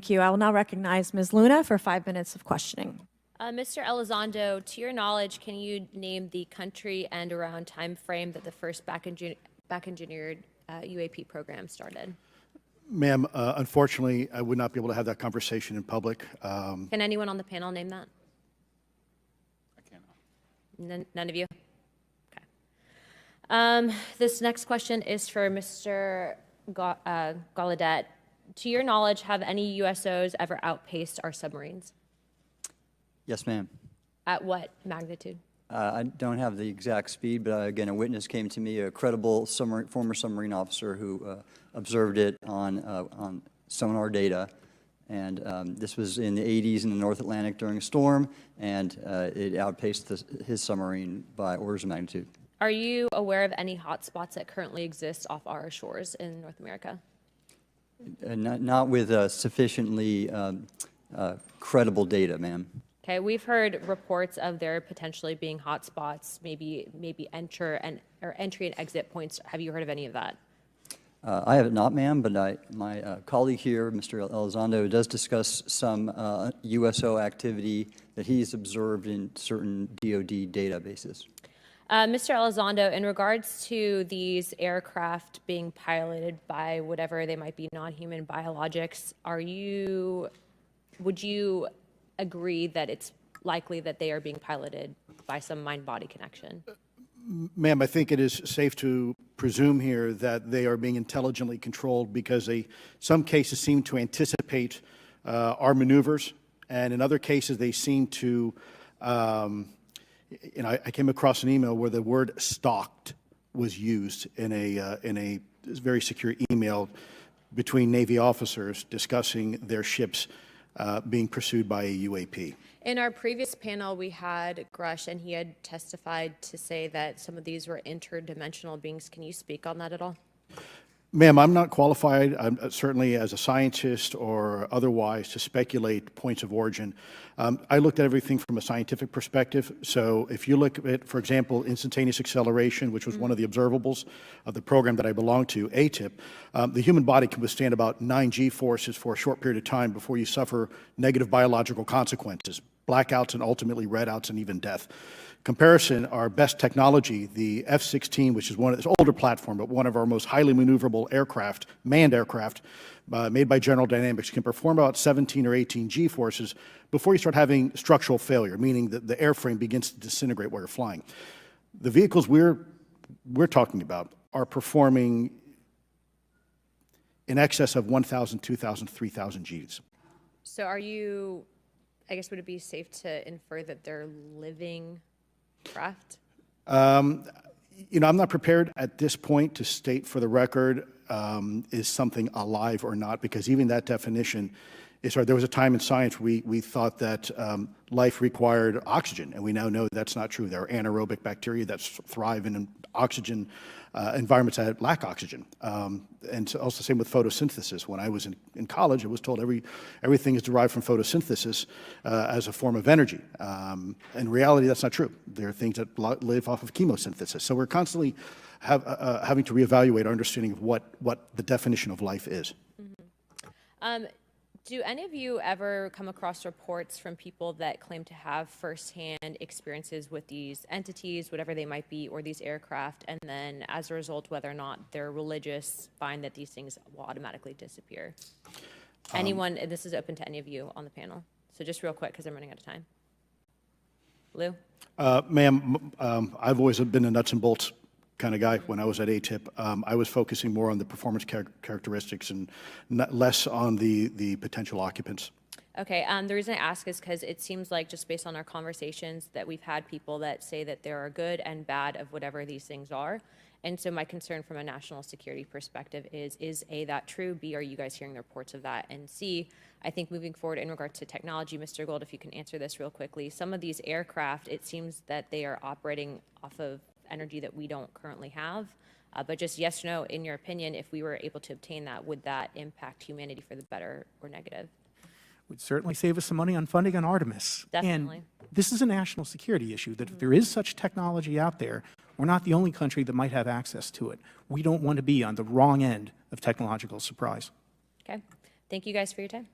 Thank you. I will now recognize Ms. Luna for 5 minutes of questioning. Mr. Elizondo, to your knowledge, can you name the country and around time frame that the first back-engineered UAP program started? Ma'am, unfortunately, I would not be able to have that conversation in public. Can anyone on the panel name that? I cannot. None of you? Okay. This next question is for Mr. Gallaudet. To your knowledge, have any USOs ever outpaced our submarines? Yes, ma'am. At what magnitude? I don't have the exact speed, but again, a witness came to me, a credible former submarine officer who observed it on sonar data. And this was in the 80s in the North Atlantic during a storm, and it outpaced his submarine by orders of magnitude. Are you aware of any hotspots that currently exist off our shores in North America? Not with sufficiently credible data, ma'am. Okay, we've heard reports of there potentially being hotspots, maybe entry and exit points. Have you heard of any of that? I have not, ma'am, but my colleague here, Mr. Elizondo, does discuss some USO activity that he's observed in certain DoD databases. Mr. Elizondo, in regards to these aircraft being piloted by whatever they might be, non-human biologics, would you agree that it's likely that they are being piloted by some mind-body connection? Ma'am, I think it is safe to presume here that they are being intelligently controlled because some cases seem to anticipate our maneuvers, and in other cases they seem to, I came across an email where the word stalked was used in a very secure email between Navy officers discussing their ships being pursued by a UAP. In our previous panel, we had Grush, and he had testified to say that some of these were interdimensional beings. Can you speak on that at all? Ma'am, I'm not qualified, certainly as a scientist or otherwise, to speculate points of origin. I looked at everything from a scientific perspective. So if you look at, for example, instantaneous acceleration, which was one of the observables of the program that I belong to, ATIP, the human body can withstand about 9 G-forces for a short period of time before you suffer negative biological consequences, blackouts and ultimately redouts and even death. Comparison, our best technology, the F-16, which is it's an older platform, but one of our most highly maneuverable aircraft, manned aircraft, made by General Dynamics, can perform about 17 or 18 G-forces before you start having structural failure, meaning that the airframe begins to disintegrate while you're flying. The vehicles we're talking about are performing in excess of 1,000, 2,000, 3,000 Gs. So would it be safe to infer that they're living craft? I'm not prepared at this point to state for the record is something alive or not, because even that definition is hard. There was a time in science we thought that life required oxygen, and we now know that's not true. There are anaerobic bacteria that thrive in oxygen environments that lack oxygen. And so also the same with photosynthesis. When I was in college, I was told everything is derived from photosynthesis as a form of energy. In reality, that's not true. There are things that live off of chemosynthesis. So we're constantly having to reevaluate our understanding of what the definition of life is. Mm-hmm. Do any of you ever come across reports from people that claim to have firsthand experiences with these entities, whatever they might be, or these aircraft, and then as a result, whether or not they're religious, find that these things will automatically disappear? Anyone, and this is open to any of you on the panel. So just real quick, because I'm running out of time. Lou? Ma'am, I've always been a nuts and bolts kind of guy. When I was at ATIP, I was focusing more on the performance characteristics and less on the potential occupants. Okay, the reason I ask is because it seems like, just based on our conversations, that we've had people that say that there are good and bad of whatever these things are. And so my concern from a national security perspective is A, that true? B, are you guys hearing the reports of that? And C, I think moving forward in regards to technology, Mr. Gold, if you can answer this real quickly, some of these aircraft, it seems that they are operating off of energy that we don't currently have. But just yes or no, in your opinion, if we were able to obtain that, would that impact humanity for the better or negative? Would certainly save us some money on funding on Artemis. Definitely. And this is a national security issue, that if there is such technology out there, we're not the only country that might have access to it. We don't want to be on the wrong end of technological surprise. Okay. Thank you guys for your time.